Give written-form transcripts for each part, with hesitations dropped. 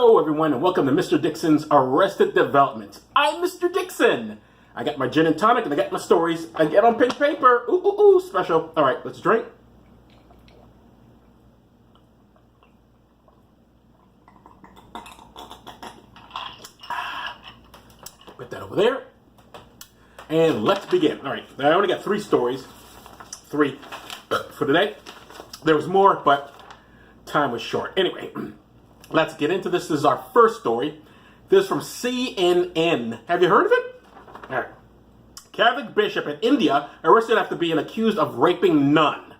Hello, everyone, and welcome to Mr. Dixon's Arrested Development. I'm Mr. Dixon. I got my gin and tonic, and I got my stories I get on pen and paper. Ooh, ooh, ooh, special. All right, let's drink. Put that over there. And let's begin. All right, I only got three stories. Three for today. There was more, but time was short. Anyway, let's get into this. This is our first story. This is from CNN. Have you heard of it? All right. Catholic bishop in India arrested after being accused of raping nun.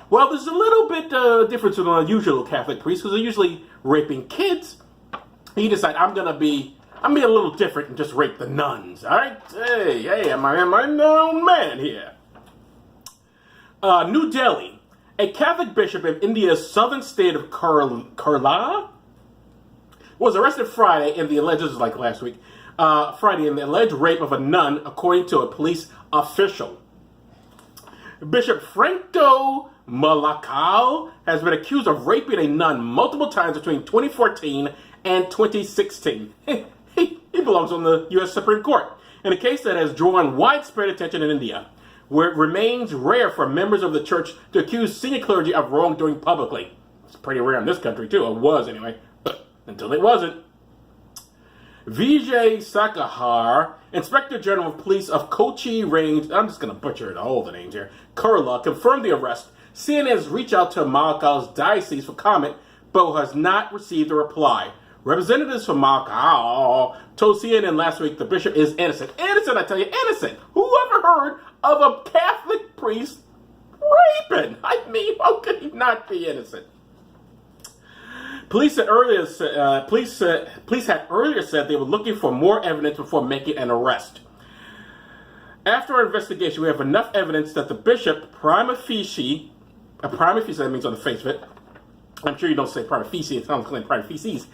Well, there's a little bit difference from the usual Catholic priests because they're usually raping kids. He decided, I'm gonna be a little different and just rape the nuns. All right? Hey, am I known man here? New Delhi. A Catholic bishop in India's southern state of Kerala was arrested Friday in the alleged, this is like last week, Friday in the alleged rape of a nun, according to a police official. Bishop Franco Malakal has been accused of raping a nun multiple times between 2014 and 2016. He belongs on the U.S. Supreme Court in a case that has drawn widespread attention in India, where it remains rare for members of the church to accuse senior clergy of wrongdoing publicly. It's pretty rare in this country, too. It was, anyway. Until it wasn't. Vijay Sakahar, Inspector General of Police of Kochi Range, I'm just going to butcher all the names here, Kerala, confirmed the arrest. CNN has reached out to Malakal's diocese for comment, but has not received a reply. Representatives from Malakal told CNN last week the bishop is innocent. Innocent, I tell you, innocent. Who ever heard of a Catholic priest raping? I mean, how could he not be innocent? Police had earlier said they were looking for more evidence before making an arrest. After our investigation, we have enough evidence that the bishop prima facie, that means on the face of it. I'm sure you don't say prima facie, it sounds like prima facies.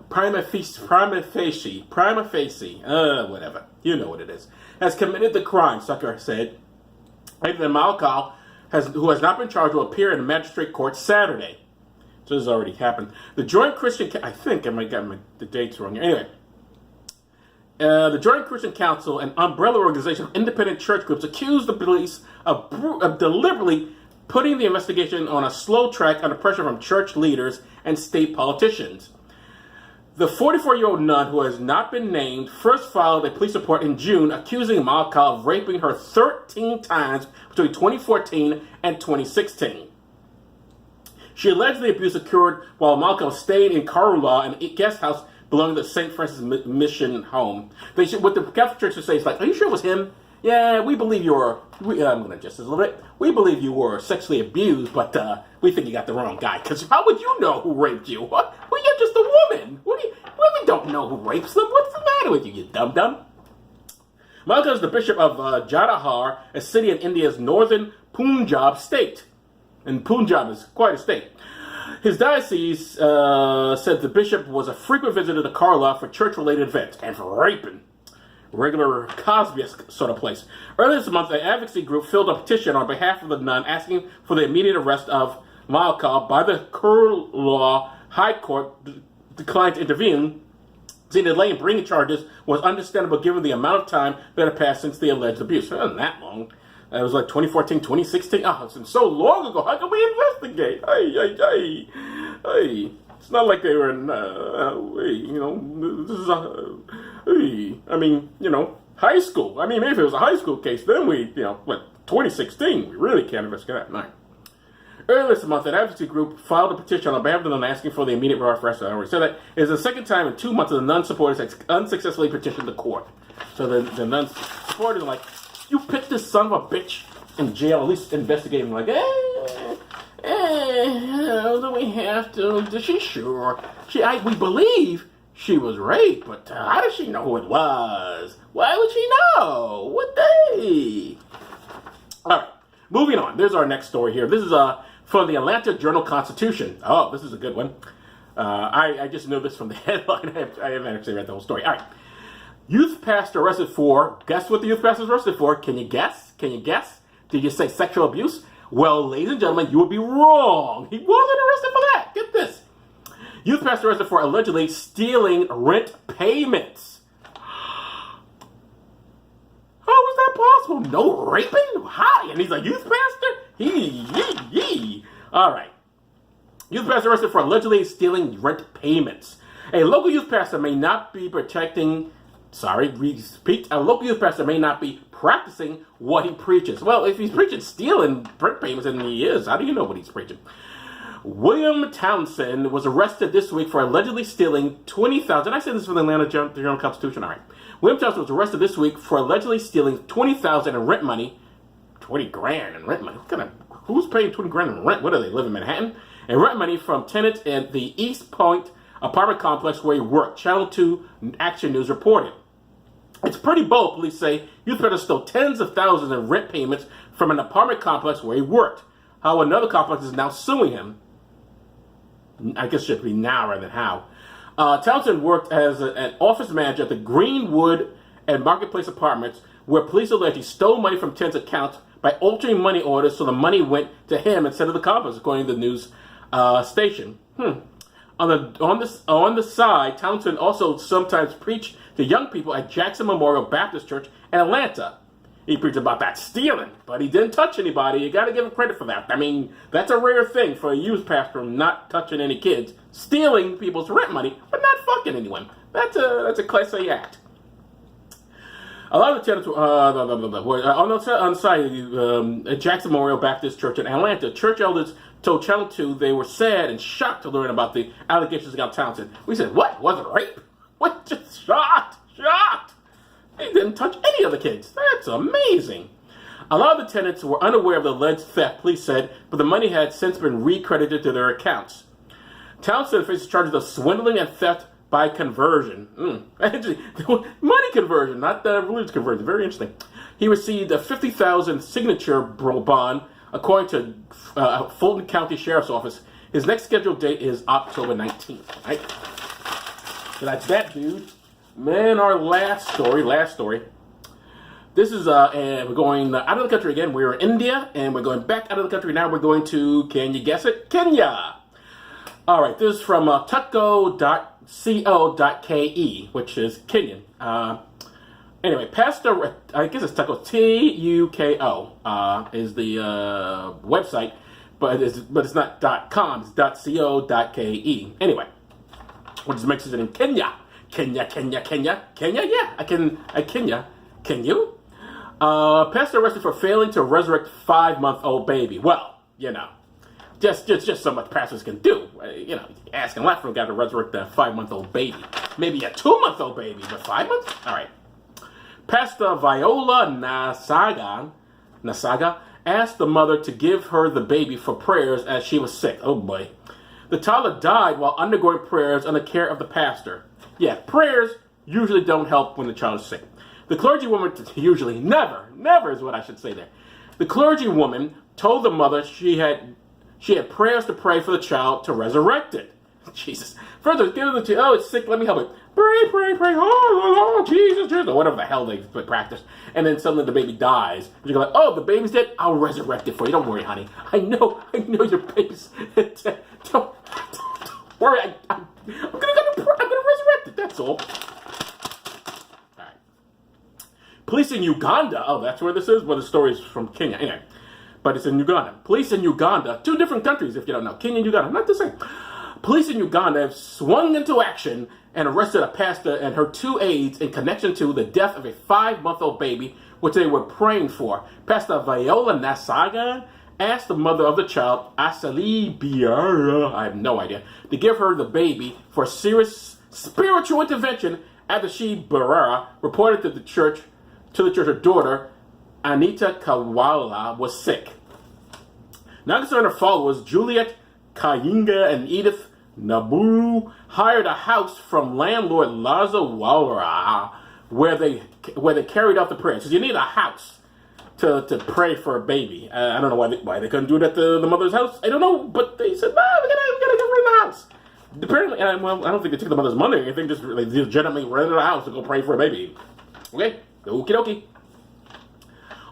Prima facie, whatever. You know what it is. Has committed the crime, Sucker said. And then Malakal, who has not been charged, will appear in a magistrate court Saturday. So this has already happened. The Joint Christian, I think I might get the dates wrong here. Anyway, the Joint Christian Council, an umbrella organization of independent church groups, accused the police of deliberately putting the investigation on a slow track under pressure from church leaders and state politicians. The 44-year-old nun, who has not been named, first filed a police report in June accusing Malakal of raping her 13 times between 2014 and 2016. She alleged the abuse occurred while Malakal stayed in Kerala in a guest house belonging to St. Francis Mission Home. What the Catholic Church would say is like, are you sure it was him? Yeah, we believe you were, I'm going to adjust this a little bit. We believe you were sexually abused, but we think you got the wrong guy. Because how would you know who raped you? What? Well, you're just a woman. Women don't know who rapes them. What's the matter with you dum-dum? Malakal is the bishop of Jadahar, a city in India's northern Punjab state. And Punjab is quite a state. His diocese said the bishop was a frequent visitor to Kerala for church-related events and for raping. Regular Cosby-esque sort of place. Earlier this month, an advocacy group filled a petition on behalf of the nun asking for the immediate arrest of Malakal by the Kerala High Court declined to intervene. The delay in bringing charges was understandable given the amount of time that had passed since the alleged abuse. It wasn't that long. It was like 2014, 2016. Oh, it's been so long ago. How can we investigate? Hey. It's not like they were in, this is high school. I mean, maybe if it was a high school case, then 2016, we really can't investigate that. No. Earlier this month, an advocacy group filed a petition on behalf of the nun asking for the immediate arrest. I already said that. It's the second time in 2 months that the nun supporters had unsuccessfully petitioned the court. So the nun supporters are like, you put this son of a bitch in jail, at least investigate him. Like, do we have to? Is she sure? We believe she was raped, but how does she know who it was? Why would she know? What day? All right, moving on. There's our next story here. This is from the Atlanta Journal-Constitution. Oh, this is a good one. I just know this from the headline. I haven't actually read the whole story. All right. Youth pastor arrested for, guess what the youth pastor was arrested for? Can you guess? Did you say sexual abuse? Well, ladies and gentlemen, you would be wrong. He wasn't arrested for that. Get this. Youth pastor arrested for allegedly stealing rent payments. How is that possible? No raping? How? And he's a youth pastor? All right. Youth pastor arrested for allegedly stealing rent payments. A local youth pastor may not be a local youth pastor may not be practicing what he preaches. Well, if he's preaching stealing rent payments, then he is. How do you know what he's preaching? William Townsend was arrested this week for allegedly stealing $20,000. I said this from the Atlanta Journal-Constitution. All right. William Townsend was arrested this week for allegedly stealing $20,000 in rent money. $20,000 in rent money? Who's paying $20,000 in rent? What are they, live in Manhattan? And rent money from tenants at the East Point apartment complex where he worked. Channel 2 Action News reported. It's pretty bold, police say. Youth pastor stole tens of thousands in rent payments from an apartment complex where he worked. How another complex is now suing him. I guess it should be now rather than how. Townsend worked as an office manager at the Greenwood and Marketplace Apartments, where police allege he stole money from tenants' accounts by altering money orders so the money went to him instead of the complex, according to the news station. On the side, Townsend also sometimes preached to young people at Jackson Memorial Baptist Church in Atlanta. He preached about that stealing, but he didn't touch anybody. You got to give him credit for that. I mean, that's a rare thing for a youth pastor not touching any kids, stealing people's rent money, but not fucking anyone. That's a Class A act. A lot of the tenants were on the side at Jackson Memorial Baptist Church in Atlanta. Church elders told Channel 2 they were sad and shocked to learn about the allegations against Townsend. We said, what? Was it rape? What? Just shocked. He didn't touch any of the kids. That's amazing. A lot of the tenants were unaware of the alleged theft, police said, but the money had since been recredited to their accounts. Townsend faces charges of swindling and theft by conversion. Money conversion, not the religious conversion. Very interesting. He received a $50,000 signature bond, according to Fulton County Sheriff's Office. His next scheduled date is October 19th. Right? So that's that, dude. Man, our last story. This is, we're going out of the country again. We're in India, and we're going back out of the country. Now we're going to, can you guess it? Kenya. All right, this is from tucko.co.ke, which is Kenyan. Anyway, Pastor, I guess it's Tucko, Tuko, is the website, but it's not .com, it's .co.ke. Anyway, which makes it in Kenya. Kenya, yeah, Kenya. Can you? Pastor arrested for failing to resurrect 5-month-old baby. Well, you know, just so much pastors can do. You know, asking a lot for a guy to resurrect a 5-month-old baby. Maybe a 2-month-old baby, but 5 months? All right. Pastor Viola Nasaga asked the mother to give her the baby for prayers as she was sick. Oh boy. The toddler died while undergoing prayers under the care of the pastor. Yeah, prayers usually don't help when the child is sick. The clergywoman, usually, never is what I should say there. The clergywoman told the mother she had prayers to pray for the child to resurrect it. Jesus. Further, give the child, oh, it's sick, let me help it. Pray, oh, Jesus, or whatever the hell they practice. And then suddenly the baby dies. And you're like, oh, the baby's dead? I'll resurrect it for you. Don't worry, honey. I know your baby's dead. Don't worry, I'm gonna resurrect it, that's all. Alright. Police in Uganda, oh, that's where this is? Well, the story is from Kenya. Anyway, but it's in Uganda. Police in Uganda, 2 different countries if you don't know. Kenya and Uganda, not the same. Police in Uganda have swung into action and arrested a pastor and her 2 aides in connection to the death of a 5-month-old baby, which they were praying for. Pastor Viola Nasaga asked the mother of the child, Asali Biara, I have no idea, to give her the baby for serious spiritual intervention after she, Barara, reported to the church her daughter, Anita Kawala, was sick. Now concerned her followers, Juliet Kayinga and Edith Naburu, hired a house from landlord Lazo Wawara, where they carried out the prayers. Because you need a house to pray for a baby. I don't know why they couldn't do it at the mother's house. I don't know, but they said, no, we gotta get rid of the house. Apparently, I don't think they took the mother's money or anything. Just they legitimately rented a house to go pray for a baby. Okay, okie dokie.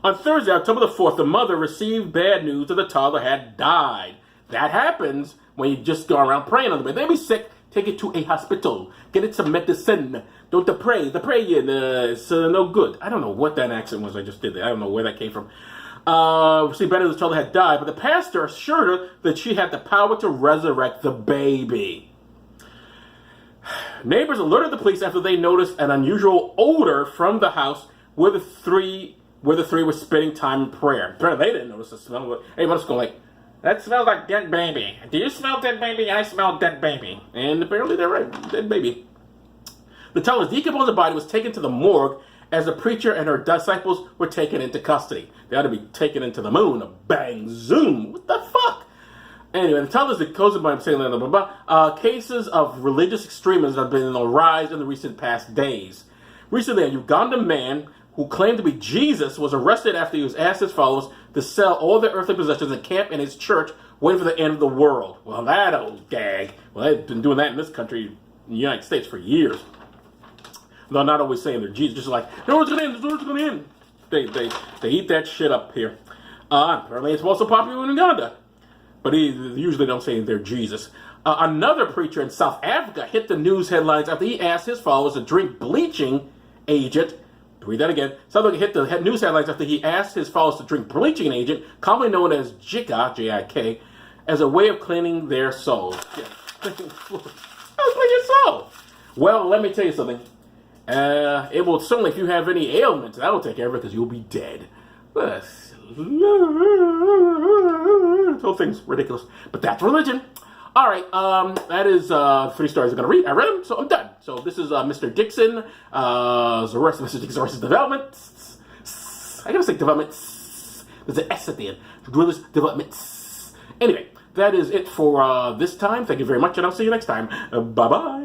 On Thursday, October the 4th, the mother received bad news that the toddler had died. That happens when you just go around praying on the baby. They be sick, Take it to a hospital. Get it some medicine. Don't pray. The praying is no good. I don't know what that accent was I just did there. I don't know where that came from. See, Benedict's child had died, but the pastor assured her that she had the power to resurrect the baby. Neighbors alerted the police after they noticed an unusual odor from the house where the three were spending time in prayer. Apparently, they didn't notice the smell, but everyone was going like, "That smells like dead baby. Do you smell dead baby? I smell dead baby." And apparently, they're right, dead baby. The child's decomposed body was taken to the morgue as the preacher and her disciples were taken into custody. They ought to be taken into the moon. Bang, zoom. What the fuck? Anyway, the child is decomposed by saying blah, blah, blah. Cases of religious extremism have been on the rise in the recent past days. Recently, a Ugandan man who claimed to be Jesus was arrested after he was asked his followers to sell all their earthly possessions and camp in his church waiting for the end of the world. Well, that old gag. Well, they've been doing that in this country, in the United States, for years. They're not always saying they're Jesus, just like, "No one's gonna in, no one's gonna in." They eat that shit up here. Apparently it's also popular in Uganda. But they usually don't say they're Jesus. Another preacher in South Africa hit the news headlines after he asked his followers to drink bleaching agent. Read that again. South Africa hit the news headlines after he asked his followers to drink bleaching agent, commonly known as Jika, J-I-K, as a way of cleaning their souls. Yeah. How clean your soul? Well, let me tell you something. It will certainly, if you have any ailments, that will take care of it because you'll be dead. This whole thing's ridiculous. But that's religion. All right, that is 3 stories I'm going to read. I read them, so I'm done. So this is Mr. Dixon, Mr. Dixon's Arrested Development. I gotta say development. There's an S at the end. Religious development. Anyway, that is it for this time. Thank you very much, and I'll see you next time. Bye-bye.